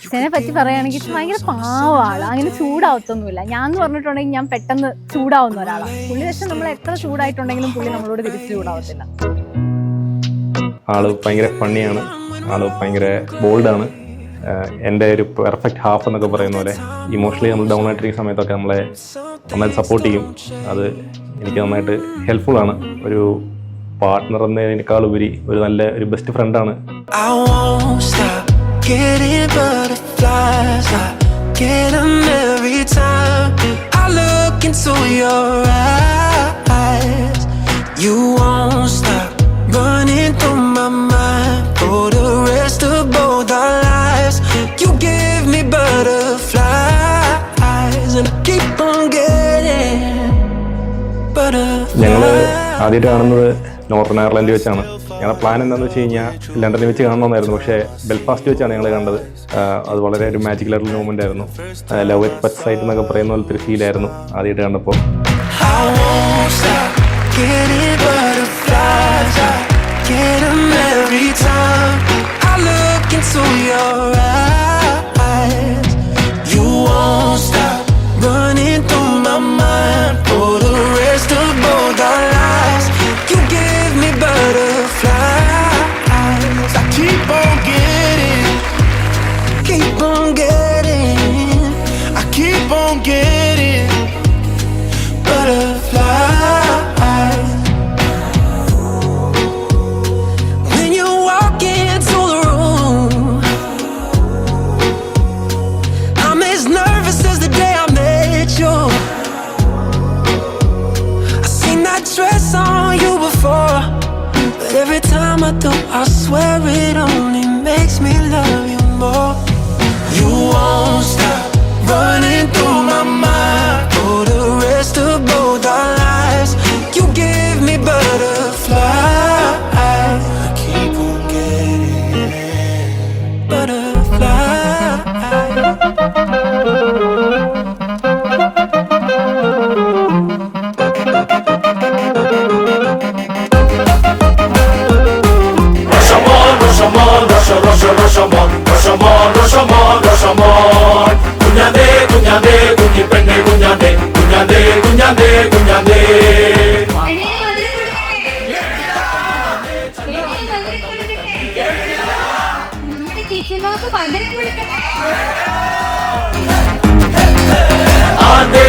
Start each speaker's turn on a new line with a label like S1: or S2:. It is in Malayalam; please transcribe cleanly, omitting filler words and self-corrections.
S1: അച്ഛനെ പറ്റി പറയുകയാണെങ്കിൽ ഭയങ്കര പാവമാണ്, അങ്ങനെ ചൂടാവത്തൊന്നുമില്ല. ഞാൻ എന്ന് പറഞ്ഞിട്ടുണ്ടെങ്കിൽ ഞാൻ പെട്ടെന്ന് ചൂടാവുന്ന ഒരാളാണ്. പുള്ളി പക്ഷെ നമ്മൾ എത്ര ചൂടായിട്ടുണ്ടെങ്കിലും പുള്ളി നമ്മളോട് തിരിച്ച് ചൂടാവത്തില്ല.
S2: ആള് ഭയങ്കര ഫണ്ണിയാണ്, ആള് ഭയങ്കര ബോൾഡാണ്. എൻ്റെ ഒരു പെർഫെക്റ്റ് ഹാഫ് എന്നൊക്കെ പറയുന്ന പോലെ ഇമോഷണലി നമ്മൾ ഡൗൺ ആയിട്ടിരിക്കുന്ന സമയത്തൊക്കെ നമ്മളെ നന്നായിട്ട് സപ്പോർട്ട് ചെയ്യും. അത് എനിക്ക് നന്നായിട്ട് ഹെൽപ്ഫുള്ളാണ്. ഒരു പാർട്ട്ണർ എന്നതിനേക്കാൾ ഉപരി ഒരു നല്ല ഒരു ബെസ്റ്റ് ഫ്രണ്ടാണ്.
S3: Running through my mind for the rest of both our lives. You give me butterflies and I keep on getting butterflies.
S2: ഞങ്ങൾ ആദ്യമായിട്ട് കാണുന്നത് നോർത്തേൺ അയർലൻഡിൽ വെച്ചാണ്. ഞങ്ങളുടെ പ്ലാൻ എന്താണെന്ന് വെച്ച് കഴിഞ്ഞാൽ ലണ്ടനിൽ വെച്ച് കാണണമെന്നായിരുന്നു. പക്ഷേ ബെൽഫാസ്റ്റ് വെച്ചാണ് ഞങ്ങൾ കണ്ടത്. അത് വളരെ ഒരു മാജിക്കലായിട്ടുള്ള മൂവ്മെൻ്റ് ആയിരുന്നു. ലവ് അറ്റ് ഫസ്റ്റ് സൈറ്റ് എന്നൊക്കെ പറയുന്ന പോലത്തെ ഒരു ഫീലായിരുന്നു ആദ്യമായിട്ട് കണ്ടപ്പോൾ.
S3: Getting butterflies, I get them every time I look into your eyes. You won't stop running through my mind for the rest of both our lives. You give me butterflies, I keep on getting, I keep on getting butterflies. Dress on you before, but every time I do, I swear it only makes me love you more. You won't stop running through my mind for the rest of both our lives. You give me butterflies, I keep on getting butterflies.
S4: Rashomon, kunyade, kunyade, kunyi penne kunyade, kunyade, kunyade, kunyade. Ade,